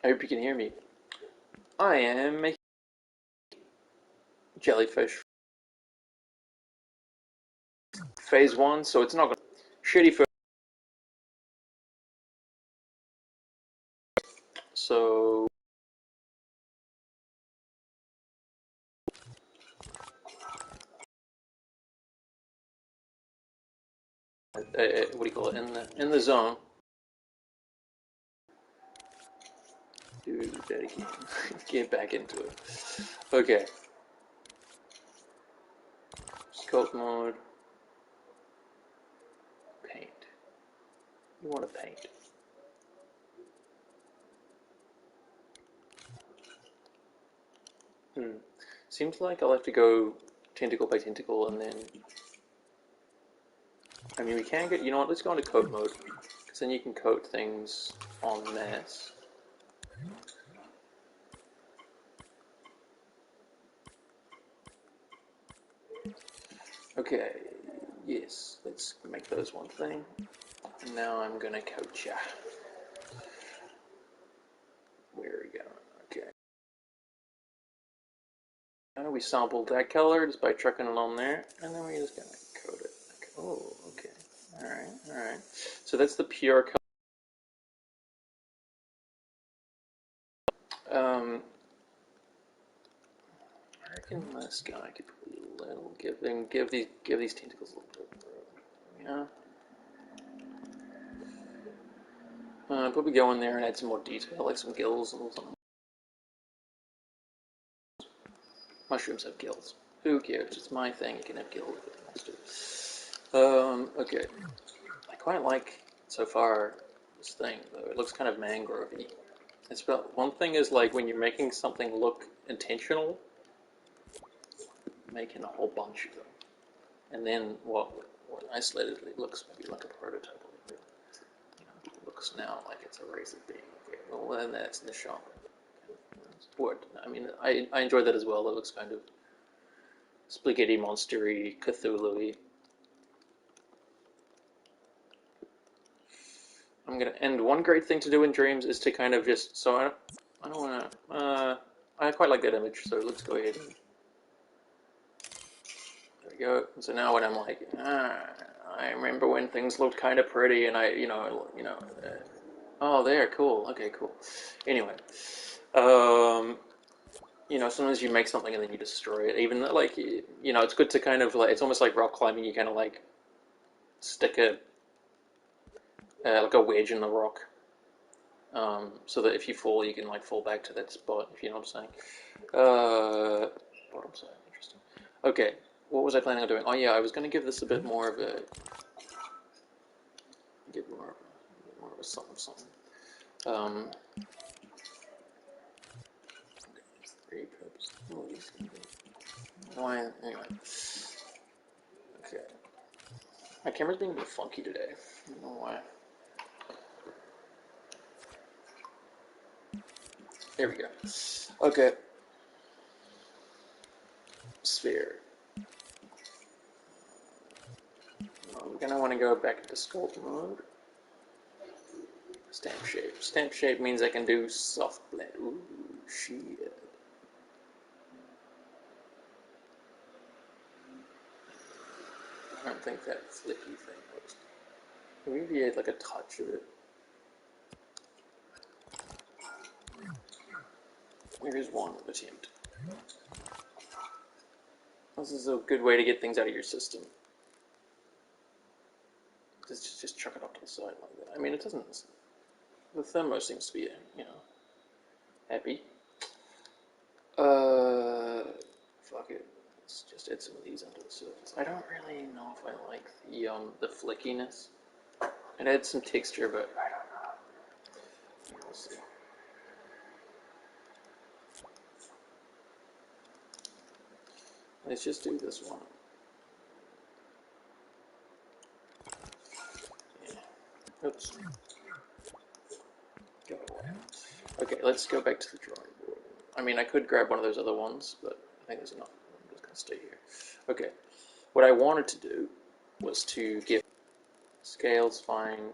I hope you can hear me. I am making jellyfish phase one, so it's not gonna shitty first. So what do you call it? In the zone. Do that again. Get back into it. Okay. Sculpt mode. Paint. You want to paint. Seems like I'll have to go tentacle by tentacle and then. I mean, we can get. You know what? Let's go into coat mode. Because then you can coat things en masse. Okay. Yes. Let's make those one thing. And now I'm going to coat ya. Where are we going? Okay. Now we sampled that color just by trucking it on there, and then we're just gonna coat it. Okay. Oh, okay. All right. So that's the pure color. I reckon this guy could put a little give these tentacles a little bit of room. Probably go in there and add some more detail, like some gills or something. Mushrooms have gills. Who cares? It's my thing. You can have gills if it wants to. Okay. I quite like so far this thing though. It looks kind of mangrovey. It's about one thing is like when you're making something look intentional, making a whole bunch of them, and then what isolatedly looks maybe like a prototype of it. Looks now like it's a race of being. Okay, well then that's in the shop. What I mean, I enjoy that as well. It looks kind of spaghetti monstery, Cthulhu-y. And one great thing to do in Dreams is to kind of just, so I don't want to, I quite like that image, so let's go ahead and, there we go. So now when I'm like, I remember when things looked kind of pretty and oh, there, cool, okay, cool. Anyway, sometimes you make something and then you destroy it, even though, like, it's good to kind of, like, it's almost like rock climbing, you kind of, like, stick like a wedge in the rock. So that if you fall, you can like fall back to that spot. If you know what I'm saying. Bottom side, interesting. Okay, what was I planning on doing? Oh yeah, I was going to give this a bit more of a, more of a something something. Why? Anyway. Okay. My camera's being a bit funky today. I don't know why. There we go. Okay. Sphere. I'm gonna want to go back into sculpt mode. Stamp shape. Stamp shape means I can do soft blend. Ooh, shit. I don't think that flicky thing works. Maybe add like a touch of it. Here's one attempt. This is a good way to get things out of your system. Just chuck it off to the side like that. I mean, it doesn't. The thermo seems to be, happy. Fuck it. Let's just add some of these onto the surface. I don't really know if I like the flickiness. It adds some texture, but I don't know. We'll see. Let's just do this one. Yeah. Oops. Go away. Okay, let's go back to the drawing board. I mean, I could grab one of those other ones, but I think there's enough. I'm just going to stay here. Okay. What I wanted to do was to get scales fine.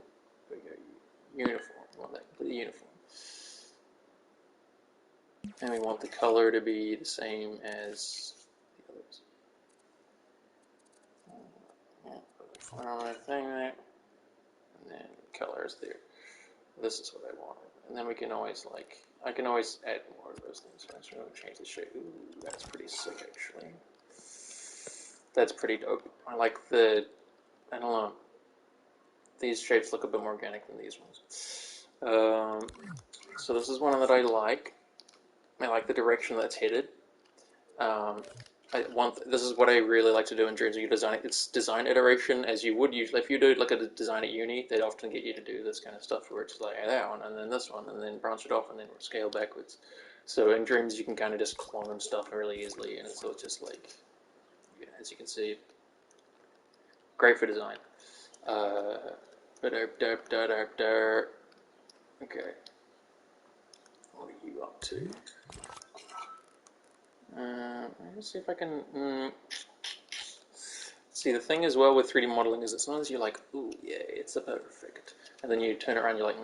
There we go. Uniform. I want that completely uniform. And we want the color to be the same as the others. Thing there, and then colors there. This is what I wanted. And then we can always I can always add more of those things. So I'm just going to change the shape. Ooh, that's pretty sick actually. That's pretty dope. I like I don't know, these shapes look a bit more organic than these ones. So this is one that I like. I like the direction that's headed. This is what I really like to do in dreams. You design it's design iteration as you would usually if you do like a design at uni. They'd often get you to do this kind of stuff where it's like that one and then this one and then branch it off and then scale backwards. So in dreams you can kind of just clone stuff really easily, and so it's just like, yeah, as you can see, great for design. Okay, what are you up to? Let's see if I can. See, the thing as well with 3D modeling is that sometimes you're like, ooh, yeah, it's a perfect, and then you turn it around, you're like,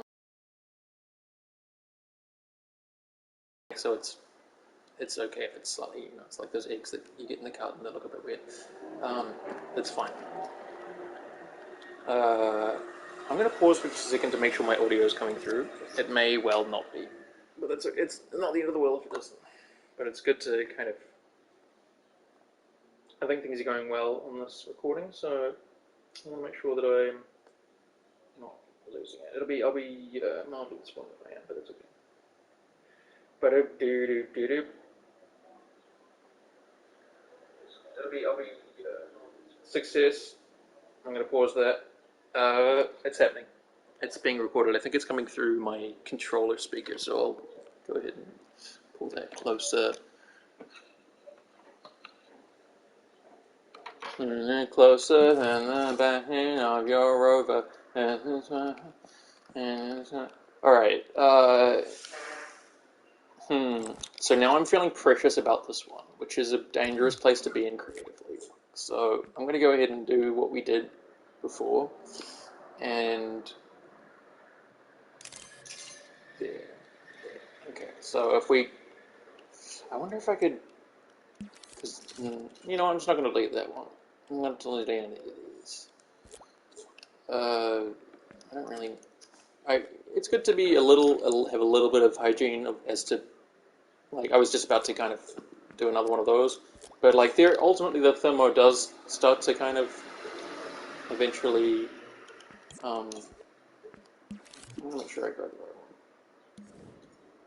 so it's okay if it's slightly, it's like those eggs that you get in the carton that look a bit weird. That's fine. I'm going to pause for just a second to make sure my audio is coming through. It may well not be, but it's not the end of the world if it doesn't. But it's good to kind of. I think things are going well on this recording, so I want to make sure that I'm not losing it. I'll be mildly disappointed if I am, but it's okay. But I'll be success. I'm going to pause that. It's happening. It's being recorded. I think it's coming through my controller speaker, so I'll go ahead and pull that closer. Closer than the backing of your rover. Alright, So now I'm feeling precious about this one, which is a dangerous place to be in creatively. So I'm going to go ahead and do what we did before, and there. Okay, so if we, I wonder if I could, because, I'm just not going to delete that one. I'm not delete any of these. I don't really, it's good to be have a little bit of hygiene as to, like, I was just about to kind of do another one of those, but like ultimately the thermo does start to kind of eventually, I'm not sure I grabbed the right one.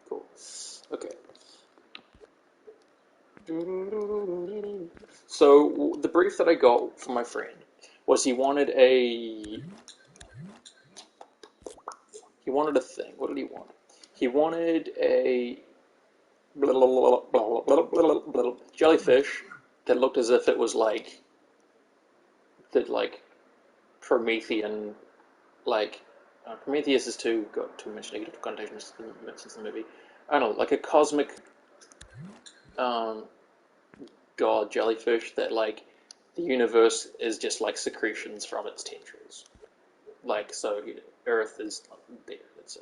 Cool. Okay. So the brief that I got from my friend was he wanted a thing. What did he want? He wanted a jellyfish that looked as if it was like Promethean, like Prometheus is got too much negative connotations since the movie. I don't know, like a cosmic god jellyfish that like the universe is just like secretions from its tendrils. Like so, Earth is there. Let's say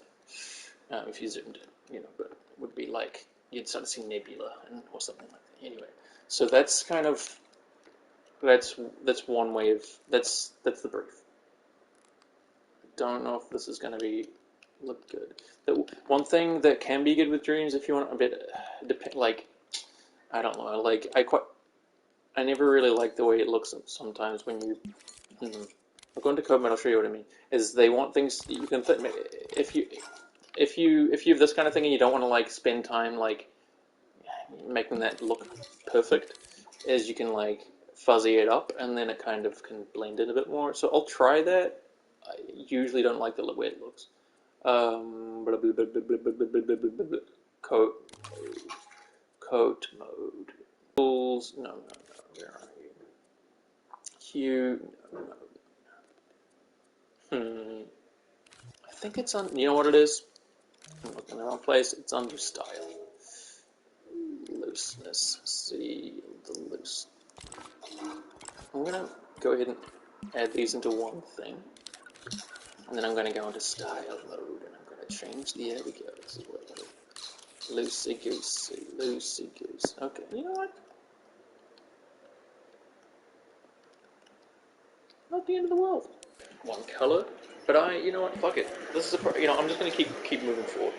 if you zoomed in, but it would be like you'd start to see nebula or something like that. Anyway, so that's kind of that's one way of that's the brief. Don't know if this is going to look good. The one thing that can be good with dreams, if you want a bit, like I don't know, like I never really like the way it looks sometimes when you. I'll go into Codeman. I'll show you what I mean. Is they want things you can if you have this kind of thing and you don't want to like spend time like making that look perfect, is you can like fuzzy it up and then it kind of can blend in a bit more. So I'll try that. I usually don't like the way it looks. Coat mode. Tools. No. Where are you? Hue. No. I think it's on. You know what it is? I'm looking in the wrong place. It's under style. Looseness. See the loose. I'm gonna go ahead and add these into one thing. And then I'm going to go into style mode, and I'm going to change the, there we go, this is what I Loosey goosey, loosey goose. Okay, you know what? Not the end of the world. One color, but you know what? Fuck it. This is I'm just gonna keep moving forward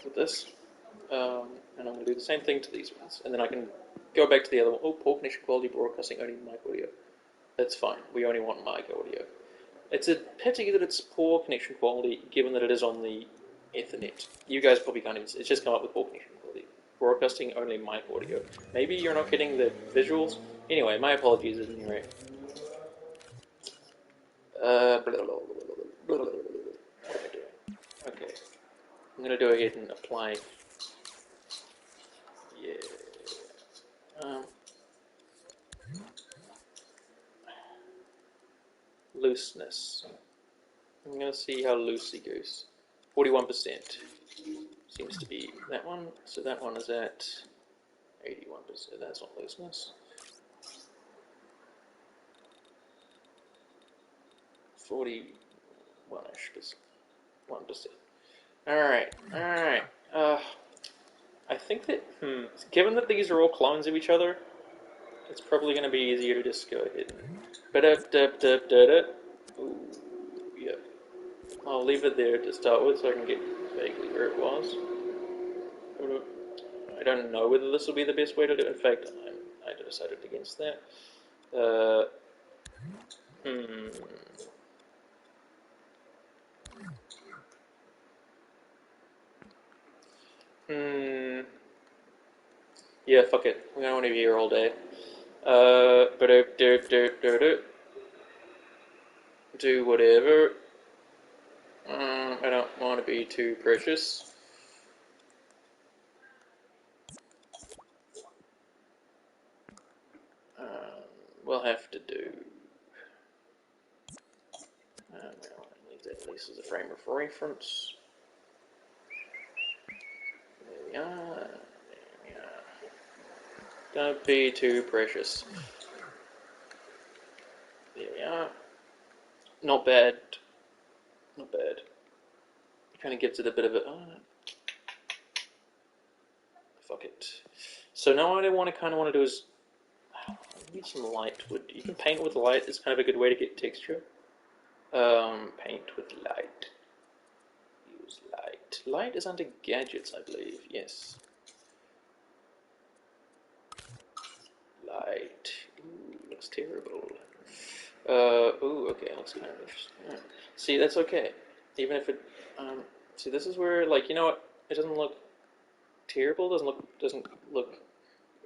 with this, and I'm gonna do the same thing to these ones, and then I can go back to the other one. Oh, poor connection quality broadcasting only mic audio. That's fine. We only want mic audio. It's a pity that it's poor connection quality, given that it is on the Ethernet. You guys probably can't even. It's just come up with poor connection quality. Broadcasting only mic audio. Maybe you're not getting the visuals. Anyway, my apologies at any rate. What am I doing? Okay, I'm gonna go ahead and apply. Yeah. Looseness. I'm gonna see how loose he goes. 41% seems to be that one. So that one is at 81%. That's not looseness. 41ish%. 1%. Alright. I think that, given that these are all clones of each other, it's probably going to be easier to just go ahead and... Ooh, yeah. I'll leave it there to start with so I can get vaguely where it was. I don't know whether this will be the best way to do it. In fact, I decided against that. Yeah, fuck it. We don't want to be here all day. Do whatever. I don't want to be too precious. We'll have to do. Leave that at least as a frame of reference. There we are. Don't be too precious. There we are. Not bad. Not bad. It kind of gives it a bit of a... fuck it. So now what I kind of want to do is... Maybe some light would... You can paint with light. It's kind of a good way to get texture. Paint with light. Use light. Light is under gadgets, I believe. Yes. Light. Ooh, looks terrible. Ooh, okay, looks kind of interesting. Right. See, that's okay. Even if it, see, this is where, like, you know what? It doesn't look terrible. Doesn't look,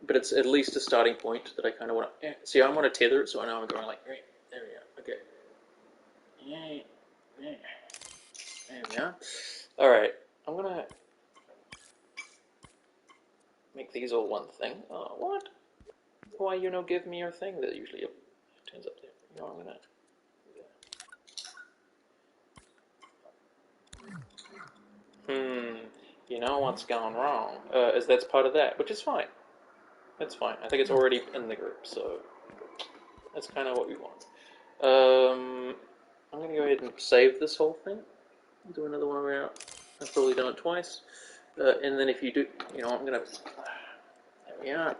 but it's at least a starting point that I kind of want to. See, I want to tether it, so I know I'm going like, right, there we go. Okay. Yeah. There we go. All right. I'm gonna make these all one thing. Oh, what? Why you no give me your thing that usually turns up there? You know, I'm gonna. You know what's gone wrong? Is that's part of that, which is fine. That's fine. I think it's already in the group, so that's kind of what we want. I'm gonna go ahead and save this whole thing. Do another one around. I've probably done it twice. And then if you do, I'm gonna. There we are.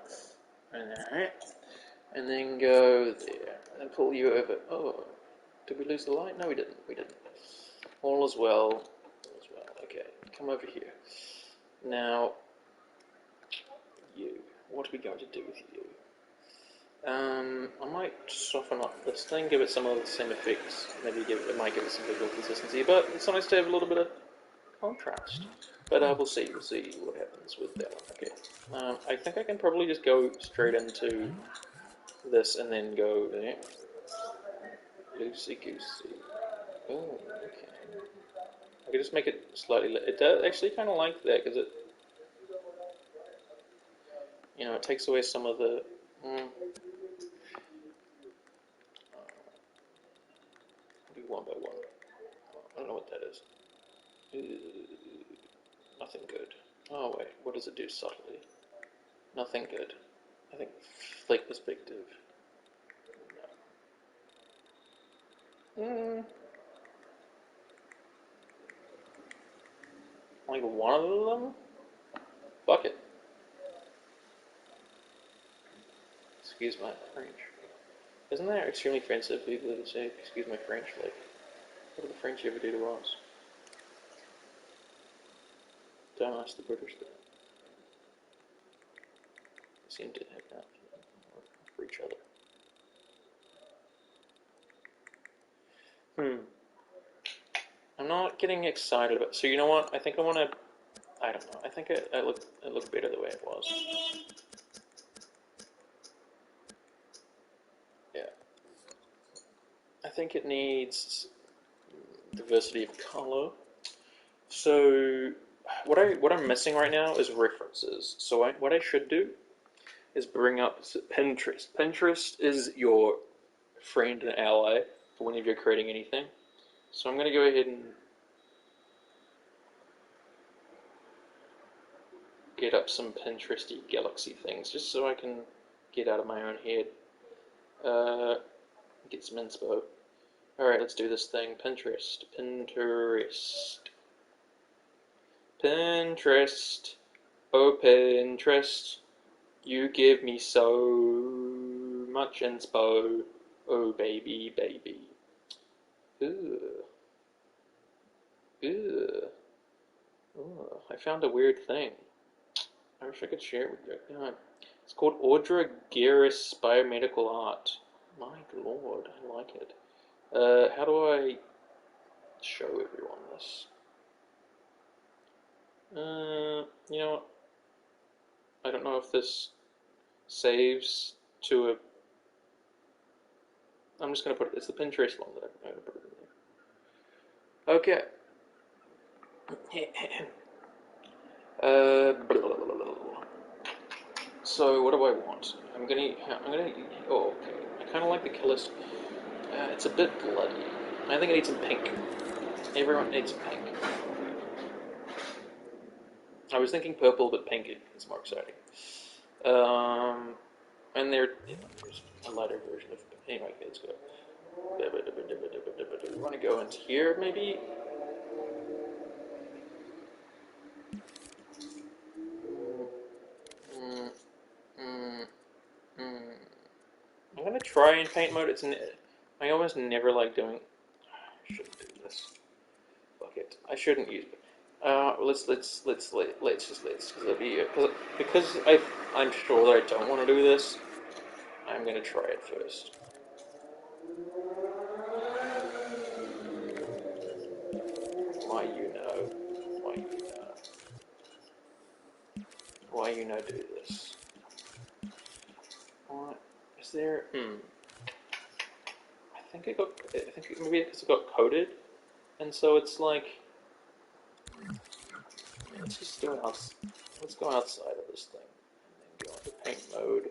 Alright. And then go there. And pull you over. Oh, did we lose the light? No, we didn't. All is well. Okay, come over here. Now, you. What are we going to do with you? I might soften up this thing, give it some of the same effects. Maybe it might give it some visual consistency, but it's nice to have a little bit of contrast. But we'll see what happens with that one. Okay. I think I can probably just go straight into this and then go there. Loosey goosey. Oh, okay. I could just make it slightly. It does actually kind of like that because it, it takes away some of the. Do one by one. I don't know what that is. Nothing good. Oh wait, what does it do subtly? Nothing good. I think flick perspective. No. Like one of them? Fuck it. Excuse my French. Isn't that extremely offensive for people to say, excuse my French? Like, what did the French ever do to us? Don't ask the British that. They seem to have that for each other. I'm not getting excited about. So you know what? I think I want to. I don't know. I think it looked better the way it was. Yeah. I think it needs diversity of color. So what I'm missing right now is references. So what I should do is bring up Pinterest. Pinterest is your friend and ally for whenever you're creating anything. So I'm going to go ahead and get up some Pinteresty galaxy things just so I can get out of my own head. Get some inspo. Alright, let's do this thing. Pinterest. Pinterest. Oh, Pinterest. You give me so much inspo. Oh, baby, baby. Ooh. Ooh. Ooh. I found a weird thing. I wish I could share it with you. God. It's called Audra Garris Biomedical Art. My lord, I like it. How do I show everyone this? You know what? I don't know if this saves to a... I'm just going to put it... It's the Pinterest one that I'm going to put it in there. Okay. So what do I want? Oh, okay. I kind of like the colors. It's a bit bloody. I think I need some pink. Everyone needs pink. I was thinking purple, but pink is more exciting. And there's a lighter version of... Anyway, let's go. We want to go into here, maybe? I'm gonna try in paint mode. I almost never like doing... I shouldn't do this. Fuck it. I shouldn't use it. Let's because I'm sure that I don't want to do this. I'm gonna try it first. Why you know? Why you know? Why you know do this? What is there? I think maybe because it got coded, and so it's like let's go outside of this thing and then go into paint mode.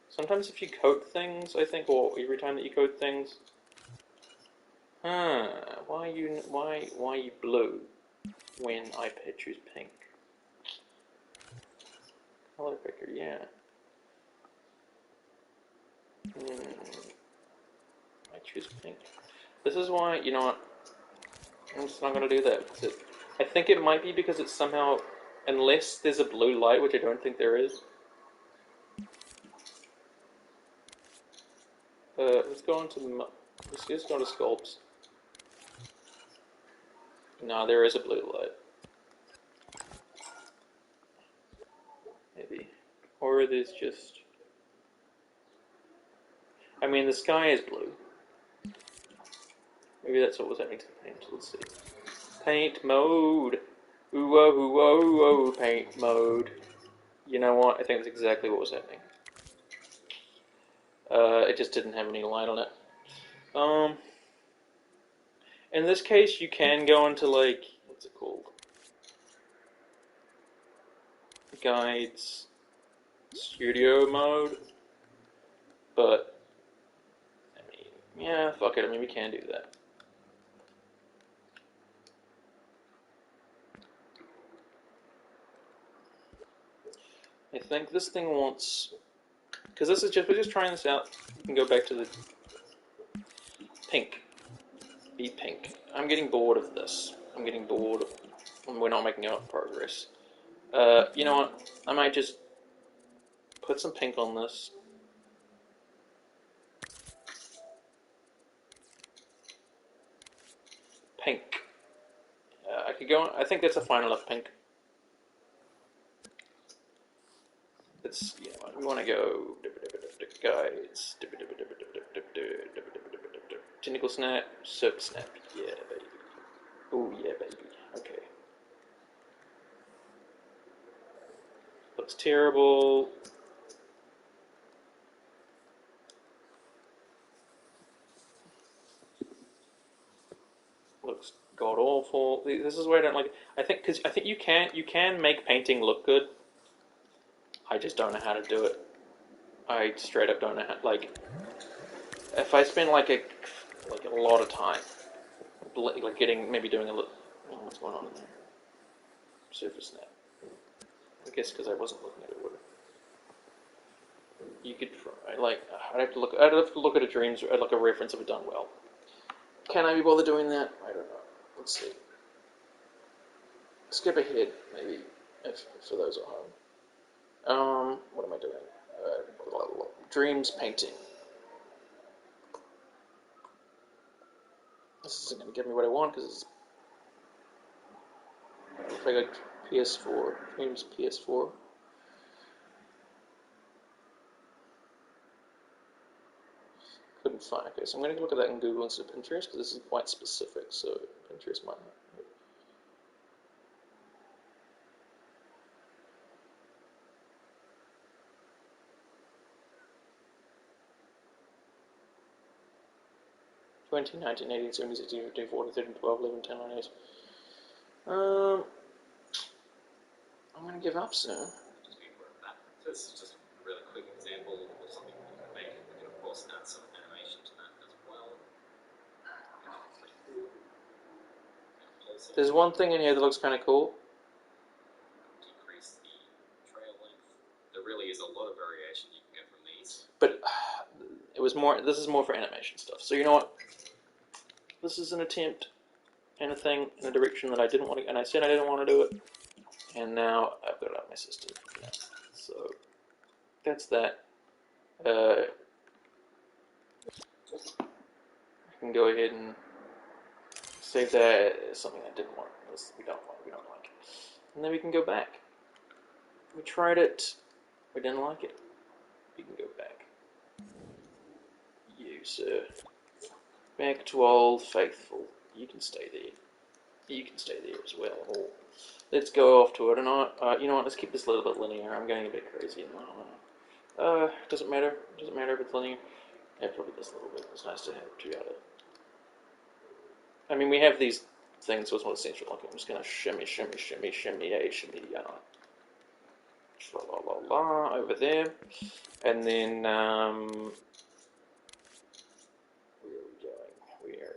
Sometimes if you coat things, I think, or every time that you coat things, why you blue when I choose pink? Color picker, yeah. I choose pink. This is why, you know what, I'm just not going to do that. I think it might be because it's somehow, unless there's a blue light, which I don't think there is. Let's go let's go to sculpts. No, there is a blue light. Maybe. Or there's just... I mean, the sky is blue. Maybe that's what was happening to the paint. Let's see. Paint mode. Ooh, paint mode. You know what? I think that's exactly what was happening. It just didn't have any light on it. In this case, you can go into, like, what's it called? Guides studio mode. But, I mean, yeah, fuck it. I mean, we can do that. I think this thing wants... Because we're just trying this out. You can go back to the pink. Be pink. I'm getting bored of this. I'm getting bored. We're not making enough progress. You know what? I might just put some pink on this. Pink. I could go. I think that's a fine enough pink. It's, you know, we want to go guides. Tentacle snap, surface snap. Yeah, baby. Oh yeah, baby. Okay. Looks terrible. Looks god awful. This is where I don't like it. I think you can make painting look good. I just don't know how to do it. I straight up don't know how. Like, if I spend like a lot of time, like getting maybe doing a little. Oh, what's going on in there? Surface snap. I guess because I wasn't looking at it. You could try. Like, I'd have to look. I'd have to look at a dreams or like a reference of it done well. Can I be bothered doing that? I don't know. Let's see. Skip ahead, maybe, if for those at home. What am I doing? Dreams painting. This isn't going to give me what I want because it's. If I go PS4, Dreams PS4. Couldn't find. Okay, so I'm going to look at that in Google instead of Pinterest because this is quite specific. So Pinterest might not. 20, 19, 18, 17, 16, 15, 14, 13, 12, 11, 10, 9, 8. I'm going to give up soon. So this is just a really quick example of something we can make. We can of course add some animation to that as well. There's one thing in here that looks kind of cool. Decrease the trail length. There really is a lot of variation you can get from these. But it was more. This is more for animation stuff. So you know what? This is an attempt and a thing in a direction that I didn't want to, and I said I didn't want to do it, and now I've got it out of my system. Yeah. So that's that. I can go ahead and save that as something I didn't want. This we don't want. We don't like it. And then we can go back. We tried it. We didn't like it. We can go back. You, sir. Back to Old Faithful. You can stay there. You can stay there as well. Or let's go off to it. And you know what? Let's keep this a little bit linear. I'm going a bit crazy in my mind. Doesn't matter. Doesn't matter if it's linear. Yeah, probably just a little bit. It's nice to have two out of. I mean, we have these things, so it's not essential. Okay, I'm just gonna shimmy, shimmy, shimmy, shimmy, shimmy, la la la over there, and then where are we going? Where?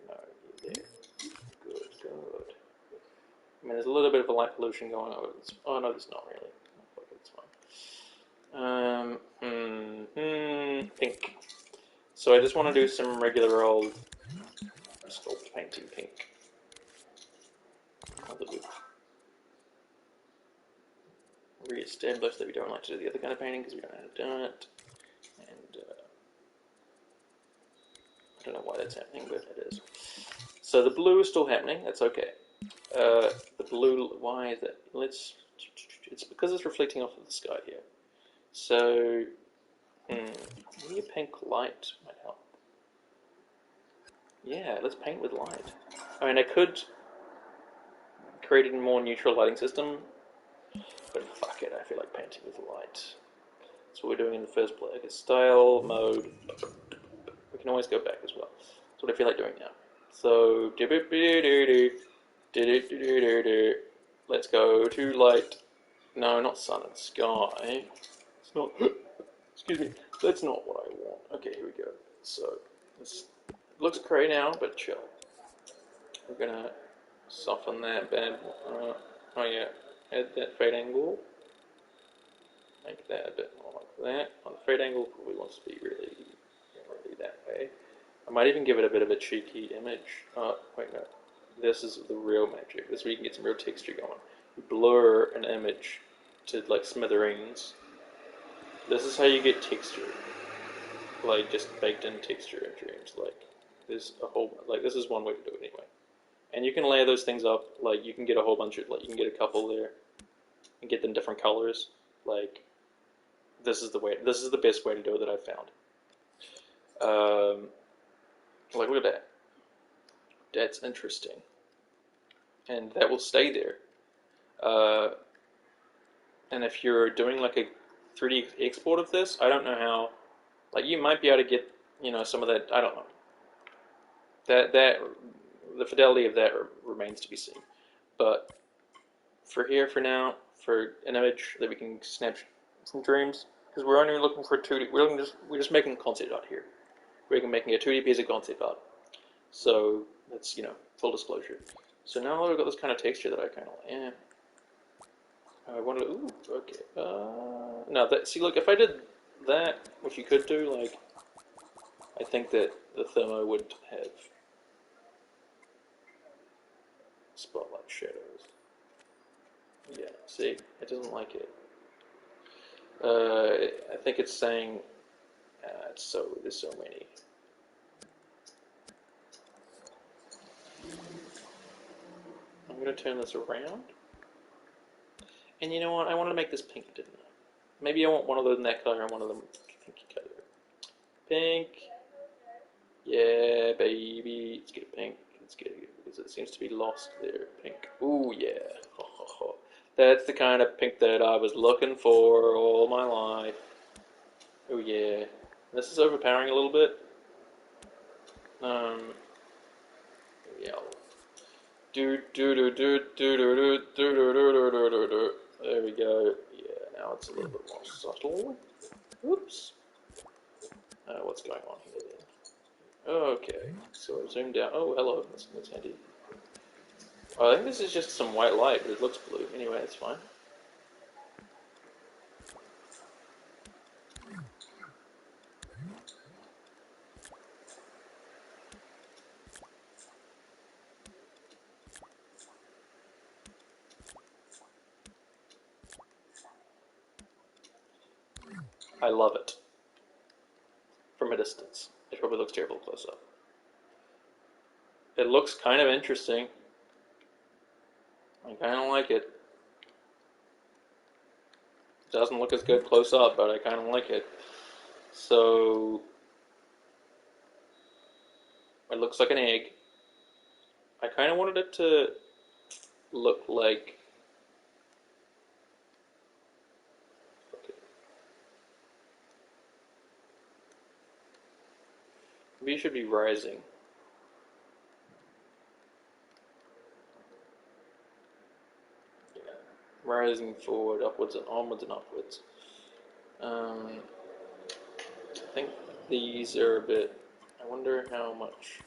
No, you're there. Good. I mean, there's a little bit of a light pollution going on. Oh no, there's not really. It's fine. Pink. So I just want to do some regular old sculpt painting pink. Re-establish that we don't like to do the other kind of painting because we don't know how to do it. And I don't know why that's happening, but it is. So the blue is still happening. That's okay. The blue, why is that? It's because it's reflecting off of the sky here. So, maybe a pink light might help. Yeah, let's paint with light. I mean, I could create a more neutral lighting system, but fuck it, I feel like painting with light. That's what we're doing in the first place. Okay, style, mode. We can always go back as well. That's what I feel like doing now. So, let's go to light. No, not sun and sky. It's not. Excuse me. That's not what I want. Okay, here we go. So, it looks grey now, but chill. We're gonna soften that bad. Oh yeah, add that fade angle. Make that a bit more like that. On the fade angle, probably wants to be really that way. I might even give it a bit of a cheeky image. Oh, wait, no. This is the real magic. This is where you can get some real texture going. blur an image to like smithereens, this is how you get texture, like just baked in texture in Dreams. Like there's a whole like this is one way to do it anyway, and you can layer those things up. Like you can get a whole bunch of like you can get a couple there and get them different colors. Like this is the way. This is the best way to do it that I've found. Like look at that. That's interesting, and that will stay there. Uh, and if you're doing like a 3D export of this, I don't know how. Like you might be able to get some of that. I don't know. That the fidelity of that remains to be seen. But for here, for now, for an image that we can snap from Dreams, because we're only looking for 2D. We're just making concept art here. We're making a 2D piece of concept art. So that's full disclosure. So now I've got this kind of texture that I kind of like. I want to. Ooh, okay. No, see, look, if I did that, which you could do, like, I think that the thermo would have spotlight shadows. Yeah, see, it doesn't like it. I think it's saying there's so many. I'm gonna turn this around. And you know what? I want to make this pink, didn't I? Maybe I want one of those in that color and one of them pinky color. Pink. Yeah, baby. Let's get a pink. Let's get it because it seems to be lost there. Pink. Ooh, yeah. That's the kind of pink that I was looking for all my life. Oh, yeah. This is overpowering a little bit. Yeah. Do. There we go. Yeah, now it's a little bit more subtle. Oops. What's going on here then? Okay, so I zoomed out. Oh, hello. That's handy. Oh, I think this is just some white light, but it looks blue. Anyway, it's fine. I love it. From a distance. It probably looks terrible close up. It looks kind of interesting. I kind of like it. It doesn't look as good close up, but I kind of like it. So, it looks like an egg. I kind of wanted it to look like... Okay. Maybe it should be rising. Rising forward, upwards and onwards and upwards. I think these are a bit. I wonder how much.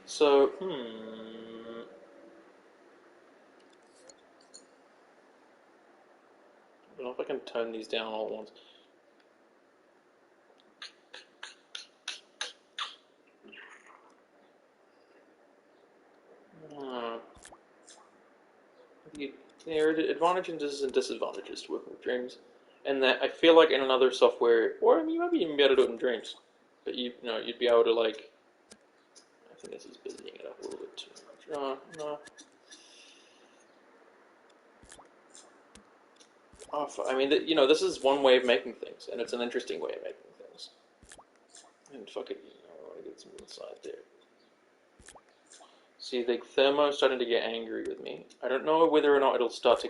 So, I don't know if I can tone these down all at once. There are advantages and disadvantages to working with Dreams, and that I feel like in another software, or I mean, you might even be able to do it in Dreams, but you'd be able to like. I think this is busying it up a little bit too much. No. Oh, I mean, this is one way of making things, and it's an interesting way of making things. And fuck it, I want to get some inside there. See, the thermo's starting to get angry with me. I don't know whether or not it'll start to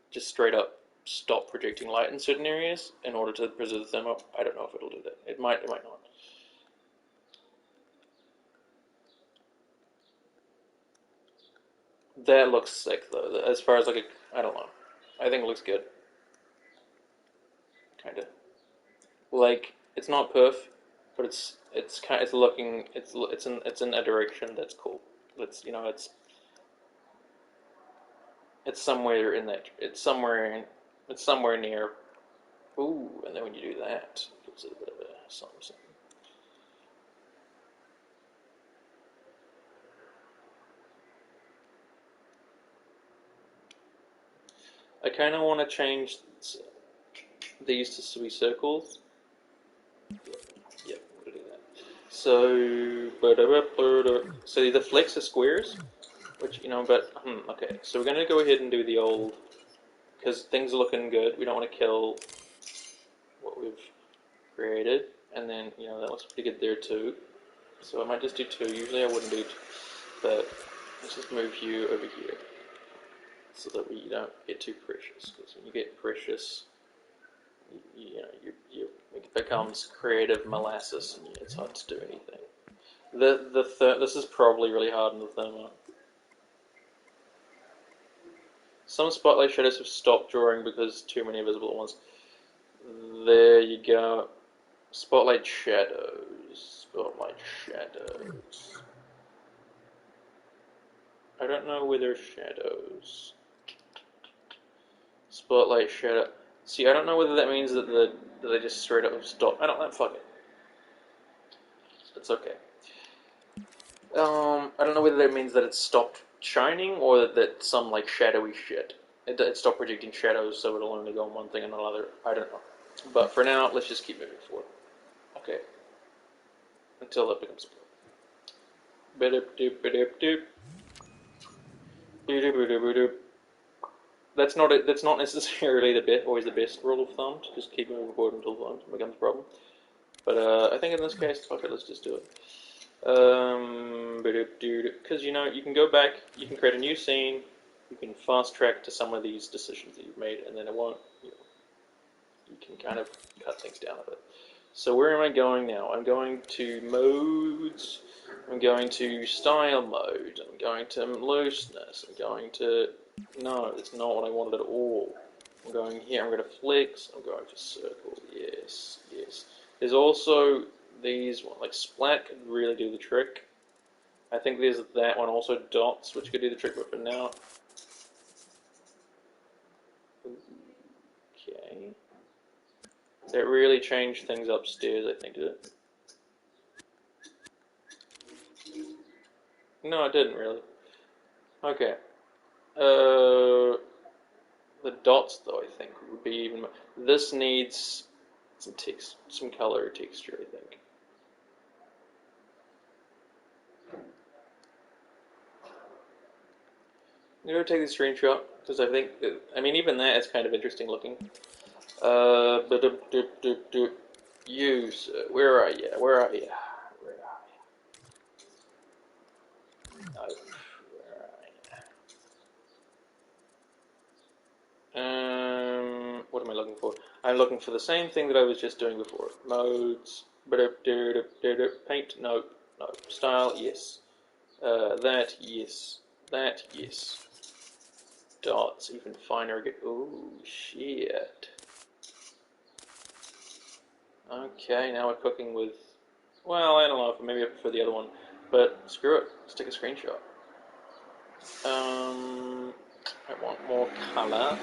just straight up stop projecting light in certain areas in order to preserve the thermo. I don't know if it'll do that. It might not. That looks sick though. As far as like I don't know. I think it looks good. Kinda. Like it's not perf, but it's looking it's in a direction that's cool. It's somewhere in that it's somewhere near. Ooh, and then when you do that, it gives it a bit of a something. I kind of want to change these to be circles. Yep, I'm gonna do that. So the flex are squares, which but okay. So we're gonna go ahead and do the old because things are looking good. We don't want to kill what we've created, and then that looks pretty good there too. So I might just do 2. Usually I wouldn't do 2, but let's just move you over here so that we don't get too precious. Because when you get precious, it becomes creative molasses, and it's hard to do anything. This is probably really hard in the thermo. Some spotlight shadows have stopped drawing because too many visible ones. There you go. Spotlight shadows. Spotlight shadows. I don't know where there's shadows. Spotlight shadow. See, I don't know whether that means that they just straight up stop. I don't know. Fuck it. It's okay. I don't know whether that means that it stopped shining or that some like shadowy shit. It stopped projecting shadows, so it'll only go on one thing and another. I don't know. But for now, let's just keep moving forward. Okay. Until it becomes blue. That's not it. That's not necessarily always the best rule of thumb. To just keep moving forward until it becomes a problem. But I think in this case, fuck it, let's just do it. Because you can go back, you can create a new scene, you can fast track to some of these decisions that you've made, and then it won't. You can kind of cut things down a bit. So where am I going now? I'm going to modes. I'm going to style mode. I'm going to looseness. I'm going to. No, it's not what I wanted at all. I'm going here. I'm going to flex. I'm going to circle. Yes, yes. There's also these one, like splat could really do the trick. I think there's that one also, dots, which could do the trick, but for now. Okay. That really changed things upstairs, I think, did it? No, it didn't really. Okay. The dots, though, I think, would be even. This needs some color texture, I think. I'm gonna take this screenshot because I think even that is kind of interesting looking. You, sir, where are you? Where are you? Where are you? Oh, where are you? What am I looking for? I'm looking for the same thing that I was just doing before. Modes. Paint. No. No. Style. Yes. That. Yes. That. Yes. Dots. Even finer. Ooh, shit. Okay, now we're cooking with. Well, I don't know. Maybe I prefer the other one, but screw it. Let's take a screenshot. I want more color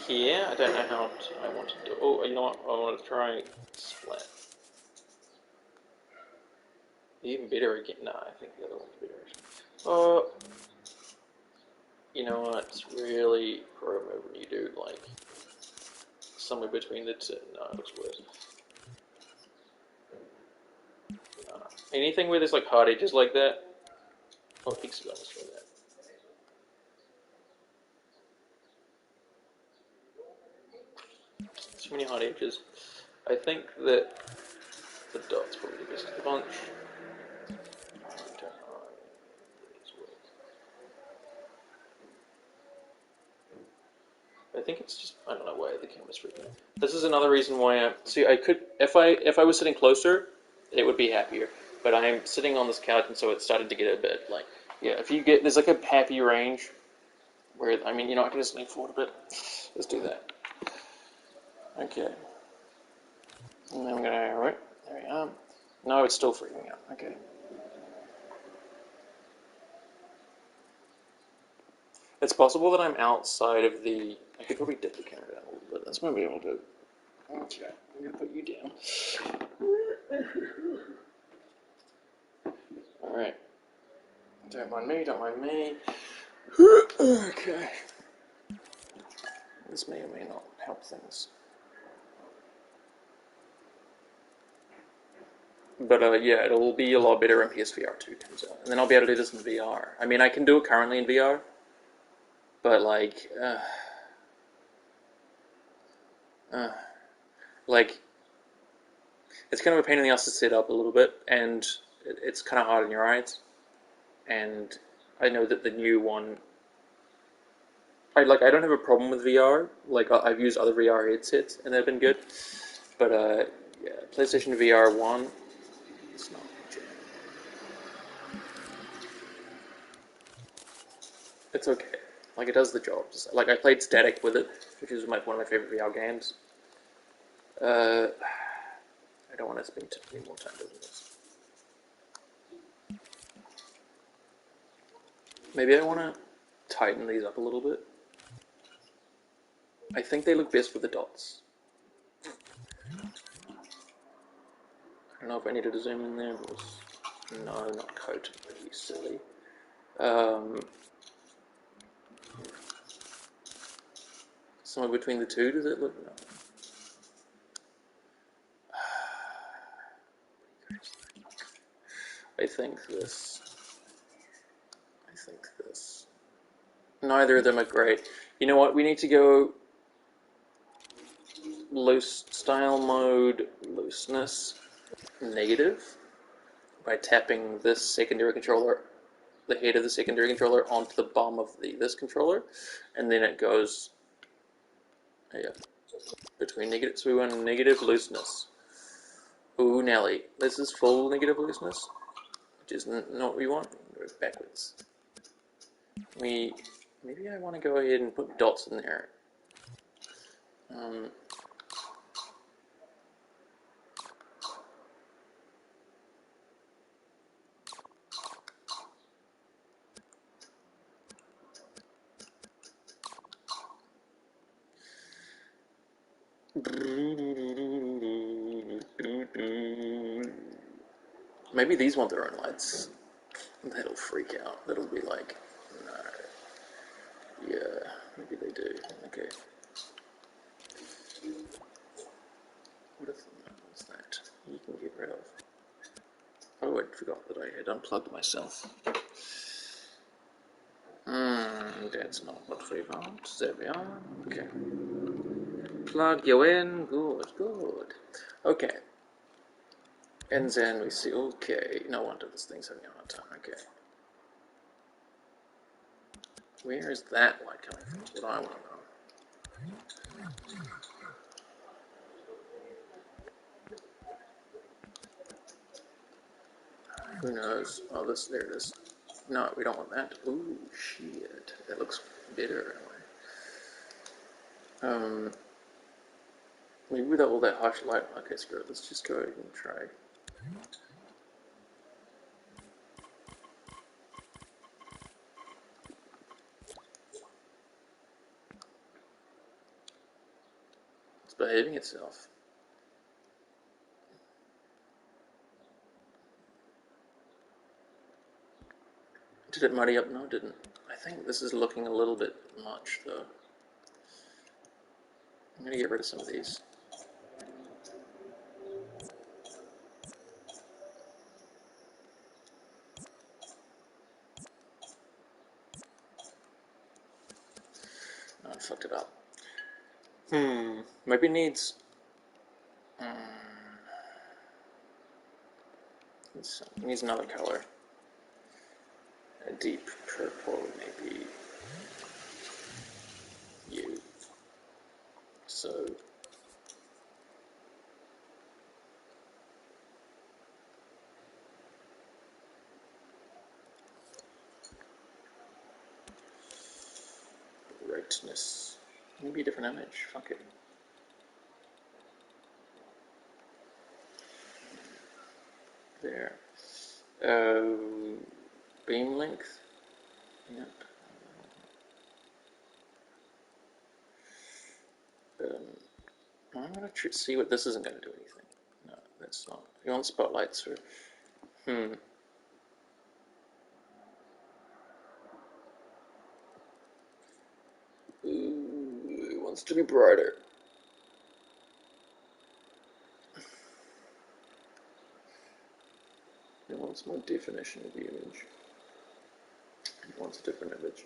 here. I don't know how I want to do. Oh, you know what? I want to try splat. Even better again. No, I think the other one's better. Oh, you know what? It's really pro move when you do like somewhere between the two. No, it looks worse. Anything where there's like hard edges like that. Oh, hexagon is for that. Too many hard edges. I think that the dot's probably the best of the bunch. I think it's just I don't know why the camera's freaking out. This is another reason why I could if I was sitting closer, it would be happier. But I'm sitting on this couch, and so it's starting to get a bit like if you get there's like a happy range where I can just lean forward a bit. Let's do that. Okay. And then I'm gonna right there we are. No, it's still freaking out. Okay. It's possible that I'm outside of the. I could probably dip the camera down a little bit. That's maybe able to. Okay, I'm gonna put you down. All right. Don't mind me. Don't mind me. Okay. This may or may not help things. But yeah, it'll be a lot better in PSVR 2, turns out. And then I'll be able to do this in VR. I mean, I can do it currently in VR, but like, it's kind of a pain in the ass to set up a little bit, and it's kind of hard on your eyes. And I know that the new one, I don't have a problem with VR. Like, I've used other VR headsets and they've been good. But yeah, PlayStation VR 1, it's not my jam. It's okay. Like, it does the job. Like, I played Static with it, which is one of my favorite VR games. I don't want to spend any more time doing this. Maybe I want to tighten these up a little bit. I think they look best with the dots. I don't know if I needed to zoom in there, but no, not coat. Are you silly? Somewhere between the two, does it look? No. I think this. Neither of them are great. You know what? We need to go loose style mode, looseness, negative, by tapping this secondary controller, the head of the secondary controller, onto the bottom of this controller, and then it goes, yeah, between negative. So we want negative looseness. Ooh, Nelly, this is full negative looseness, which is not what we want. Go backwards. Maybe I want to go ahead and put dots in there. Maybe these want their own lights. That'll freak out. That'll be like, no. Yeah, maybe they do. Okay. What's that? You can get rid of. Oh, I forgot that I had unplugged myself. That's not what we want. There we are. Okay. Plug you in. Good, good. Okay. And then we see, okay, no wonder this thing's having a hard time. Okay. Where is that light coming from? That's what I want to know. Who knows? Oh, there it is. No, we don't want that. Ooh, shit. That looks better anyway. Maybe without all that harsh light. Okay, screw it. Let's just go ahead and try. It's behaving itself. Did it muddy up? No, it didn't. I think this is looking a little bit much, though. I'm gonna get rid of some of these. No, I fucked it up. Maybe it needs... it needs another color. A deep purple, maybe. You. So... brightness. Maybe a different image. Fuck it. There. Beam length. Yep. I'm gonna see what this isn't gonna do anything. No, that's not. You want spotlights or? Ooh, wants to be brighter. It wants more definition of the image. It wants a different image.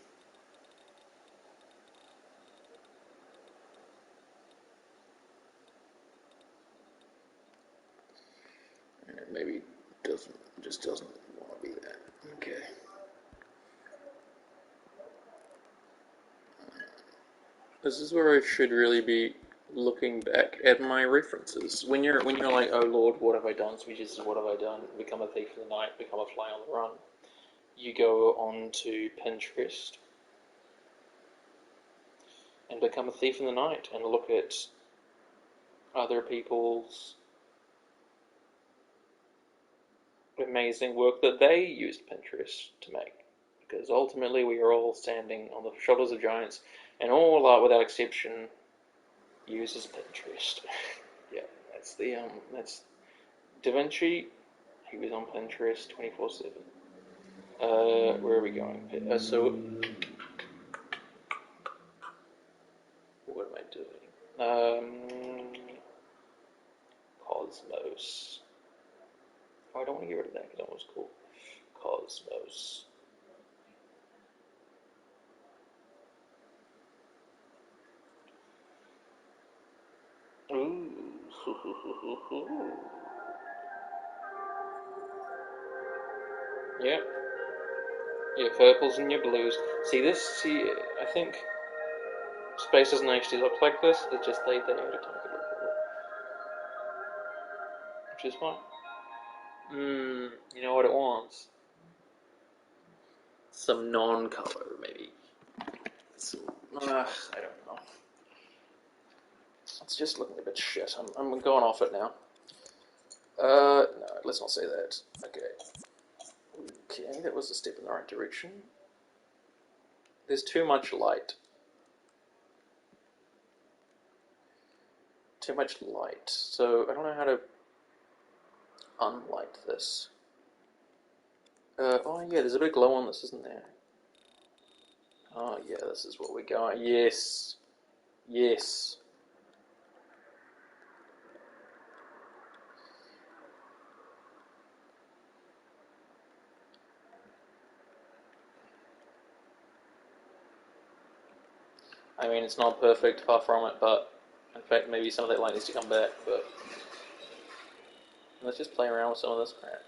And it maybe just doesn't want to be that. Okay. This is where I should really be looking back at my references. When you're like, oh Lord, what have I done? Sweet Jesus, what have I done? Become a thief in the night, become a fly on the run. You go on to Pinterest and become a thief in the night and look at other people's amazing work that they used Pinterest to make. Because ultimately we are all standing on the shoulders of giants, and all art without exception uses Pinterest. Yeah, that's Da Vinci. He was on Pinterest 24/7. Where are we going? So what am I doing? Cosmos. Oh, I don't want to get rid of that because that was cool. Cosmos. Ooh. Yep. Your purples and your blues. See, I think space doesn't actually look like this. It's just they added to make it look like it, which is fine. You know what it wants? Some non-color, maybe. I don't know. It's just looking a bit shit. I'm going off it now. No, let's not say that. Okay, that was a step in the right direction. There's too much light. Too much light. So I don't know how to unlight this. Oh yeah, there's a big glow on this, isn't there? Oh yeah, this is what we're going. Yes. Yes. I mean, it's not perfect, far from it, but in fact, maybe some of that light needs to come back, but let's just play around with some of this crap.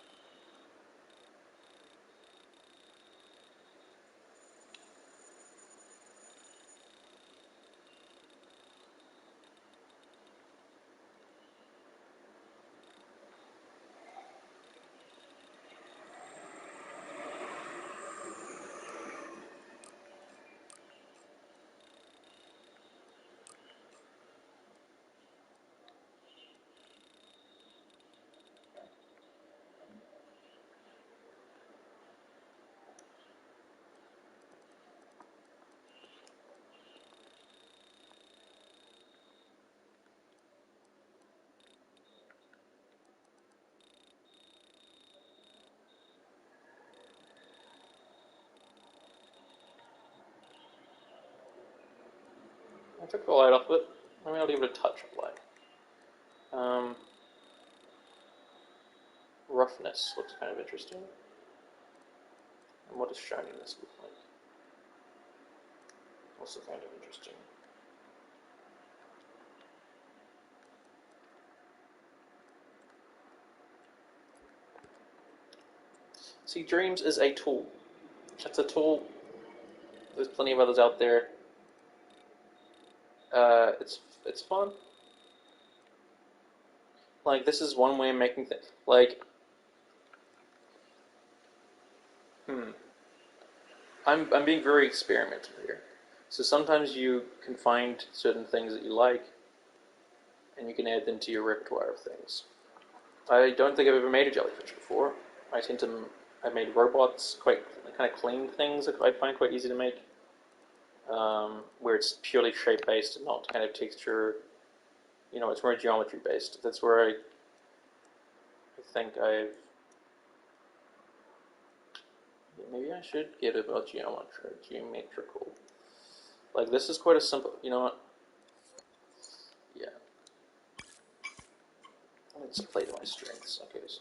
I took the light off it. I mean, I'll leave it a touch of light. Roughness looks kind of interesting. And what does shininess look like? Also kind of interesting. See, Dreams is a tool. It's a tool. There's plenty of others out there. It's fun. Like, this is one way of making things. Like, I'm being very experimental here. So sometimes you can find certain things that you like, and you can add them to your repertoire of things. I don't think I've ever made a jellyfish before. I made robots, quite kind of clean things that I find quite easy to make, where it's purely shape based and not kind of texture. It's more geometry based. That's where I think maybe I should get about geometrical. Like, this is quite a simple. You know what? Let's play to my strengths. Okay. So,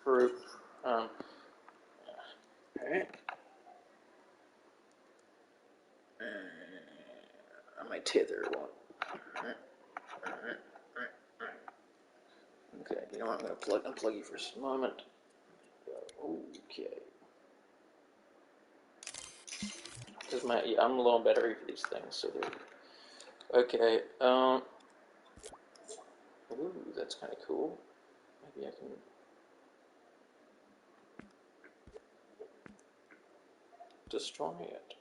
group. Alright. My tether one. Okay, you know what? I'm going to unplug you for a moment. Okay. Because I'm low on battery for these things, so okay. Ooh, that's kind of cool. Maybe I can destroy it.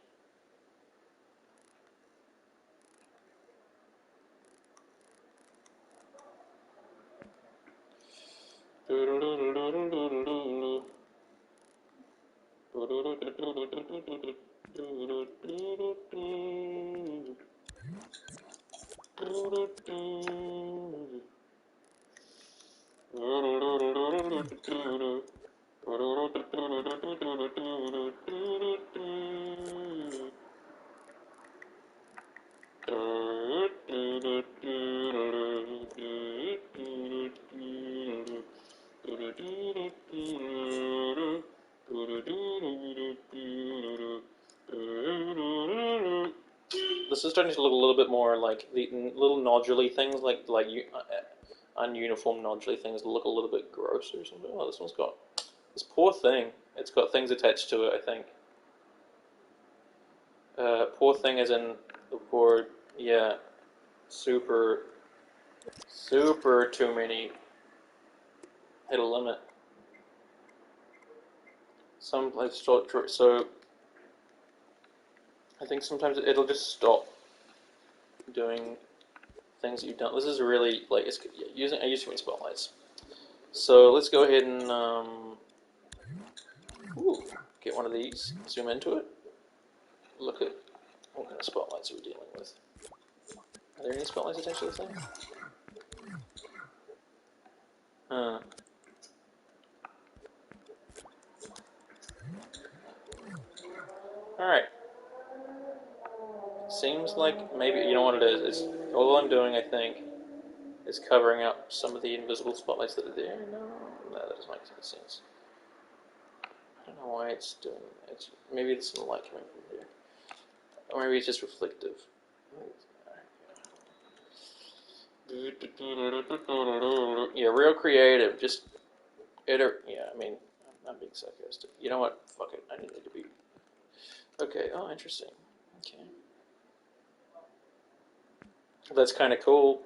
This is starting to look a little bit more like the little noduly things, like ununiform noduly things that look a little bit gross or something. Oh, this one's got this poor thing. It's got things attached to it, I think. Poor thing as in the poor, yeah, super too many. Hit a limit. So I think sometimes it'll just stop doing things that you've done. This is really like it's using. I use too many spotlights. So let's go ahead and get one of these. Zoom into it. Look at what kind of spotlights are we dealing with. Are there any spotlights attached to this thing? Alright. Seems like maybe, you know what it is? It's, all I'm doing, I think, is covering up some of the invisible spotlights that are there. No, that doesn't make any sense. I don't know why it's doing that. Maybe it's the light coming from there. Or maybe it's just reflective. Yeah, real creative. Just, yeah, I mean, I'm not being sarcastic. You know what? Fuck it. I need it to be. Okay, oh, interesting. Okay. That's kind of cool.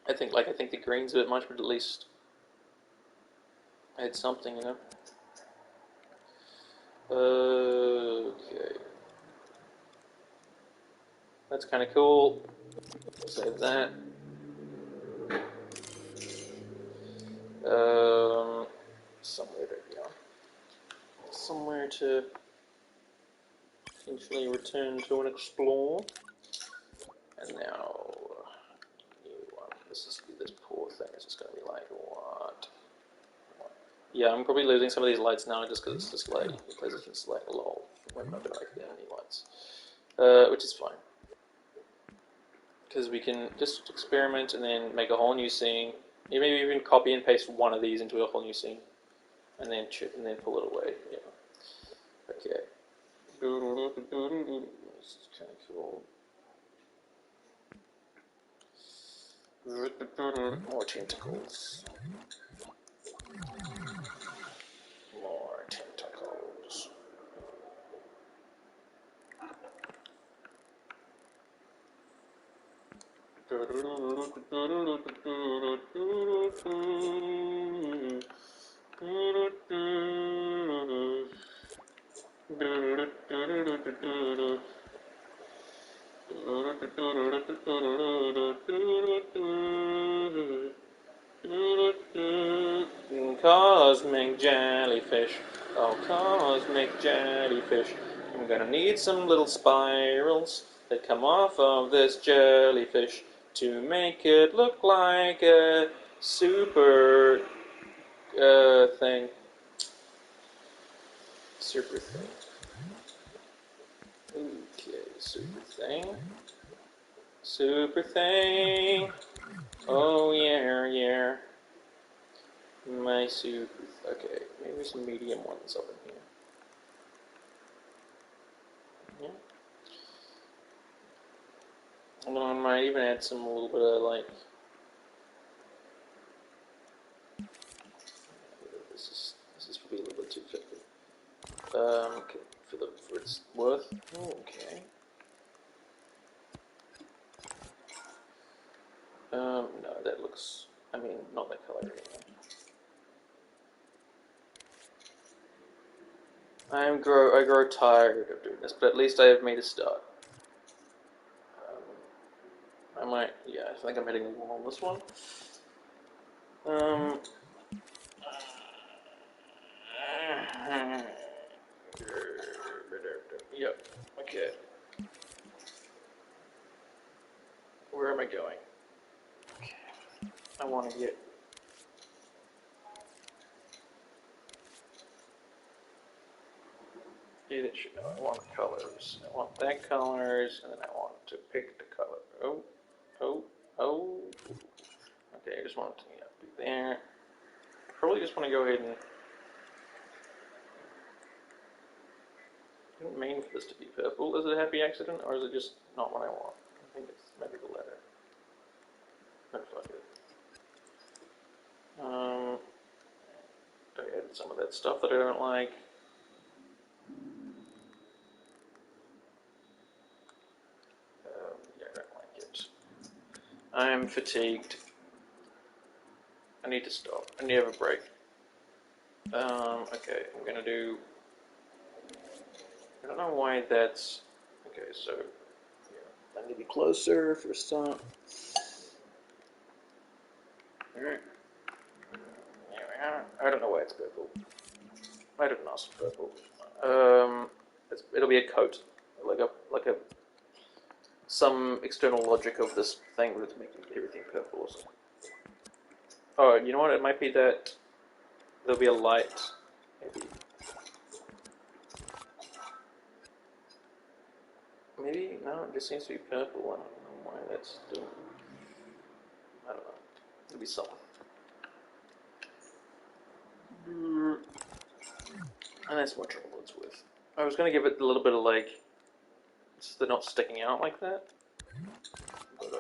I think the green's a bit much, but at least add something, you know. Okay. That's kind of cool. Save that. Somewhere to, somewhere to potentially return to and explore. And now, new one. This poor thing is just going to be like, what? Yeah, I'm probably losing some of these lights now just because it's display. Because it's just like, lol. We're not going to make any lights. Which is fine. Because we can just experiment and then make a whole new scene. Maybe even copy and paste one of these into a whole new scene. And then pull it away. Yeah. Okay. This is kind of cool. More tentacles. More tentacles. Cosmic jellyfish, oh cosmic jellyfish, I'm gonna need some little spirals that come off of this jellyfish to make it look like a super thing. Super thing. super thing. Super thing. Oh yeah, yeah. My super. Okay, maybe some medium ones up in here. Yeah. And I might even add some a little bit of like. This is probably a little bit too thick. Okay, for its worth. Oh, okay. No, that looks. I mean, not that color anyway. I grow tired of doing this, but at least I have made a start. I might, yeah, I think I'm hitting the wall on this one. Um, yep, okay. Where am I going? Okay. I want to get. I want colors. I want that colors, and then I want to pick the color. Oh, oh, oh. Okay, I just want to be there. Probably just want to go ahead and. I didn't mean for this to be purple. Is it a happy accident, or is it just not what I want? I think it's maybe the latter. No, fuck it. I added some of that stuff that I don't like. Yeah, I don't like it. I'm fatigued. I need to stop. I need to have a break. Okay, I'm gonna do. I don't know why that's. Okay, so. Yeah, I need to be closer for a start. Alright. I don't know why it's purple. I don't know, it's purple. It'll be a coat, like a some external logic of this thing that's making everything purple or something. Oh, you know what? It might be that there'll be a light. Maybe. Maybe no. It just seems to be purple. I don't know why that's doing. I don't know. It'll be something. And that's what trouble it's with. I was gonna give it a little bit of like, so they're not sticking out like that. But,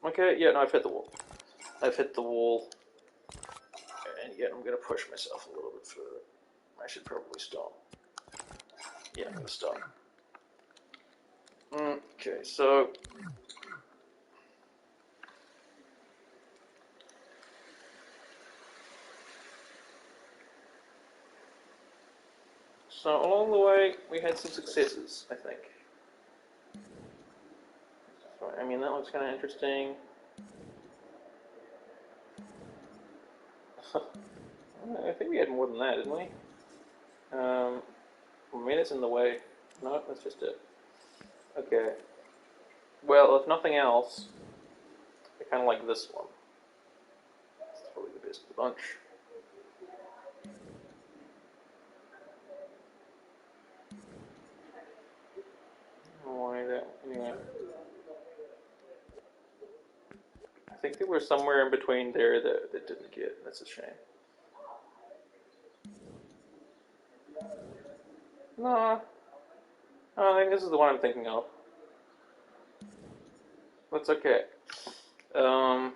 okay, yeah, no, I've hit the wall. I've hit the wall, and yet I'm gonna push myself a little bit further. I should probably stop. Yeah, I'm gonna stop. Okay, so along the way we had some successes, I think. So, I mean, that looks kind of interesting. I think we had more than that, didn't we? Maybe it's in the way. No, that's just it. Okay. Well, if nothing else, I kind of like this one. It's probably the best of the bunch. Why that? Anyway. I think they were somewhere in between there that didn't get. That's a shame. No, I think this is the one I'm thinking of. That's okay. Um,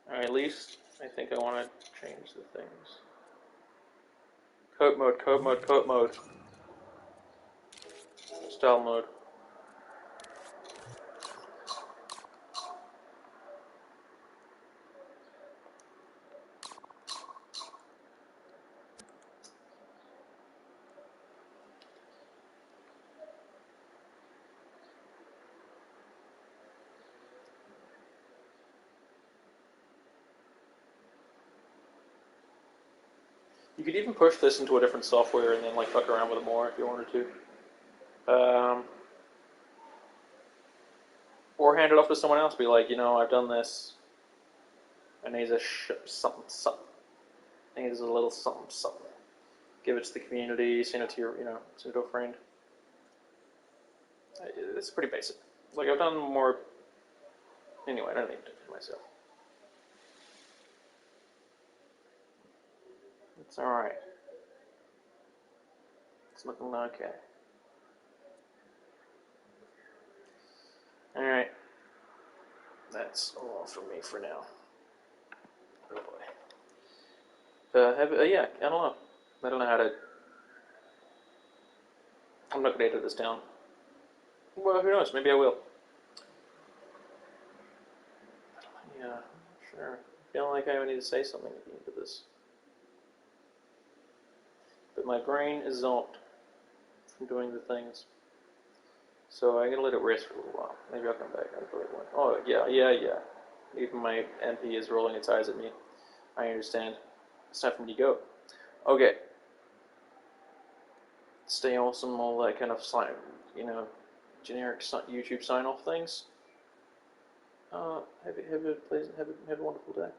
or at least I think I want to change the things. Coat mode, coat mode, coat mode. Style mode. You could even push this into a different software and then like fuck around with it more if you wanted to. Or hand it off to someone else. Be like, I've done this. I need a something, something. I need a little something, something. Give it to the community. Send it to send it to a friend. It's pretty basic. Like I've done more. Anyway, I don't need to do it for myself. It's all right. It's looking okay. All right. That's all for me for now. Oh boy. Yeah, I don't know. I don't know how to. I'm not gonna edit this down. Well, who knows? Maybe I will. Yeah, sure. I feel like I need to say something at the end of this. But my brain is zonked from doing the things. So I'm gonna let it rest for a little while. Maybe I'll come back. I really want. Oh yeah. Even my MP is rolling its eyes at me. I understand. It's time for me to go. Okay. Stay awesome. All that kind of generic YouTube sign off things. Have a wonderful day.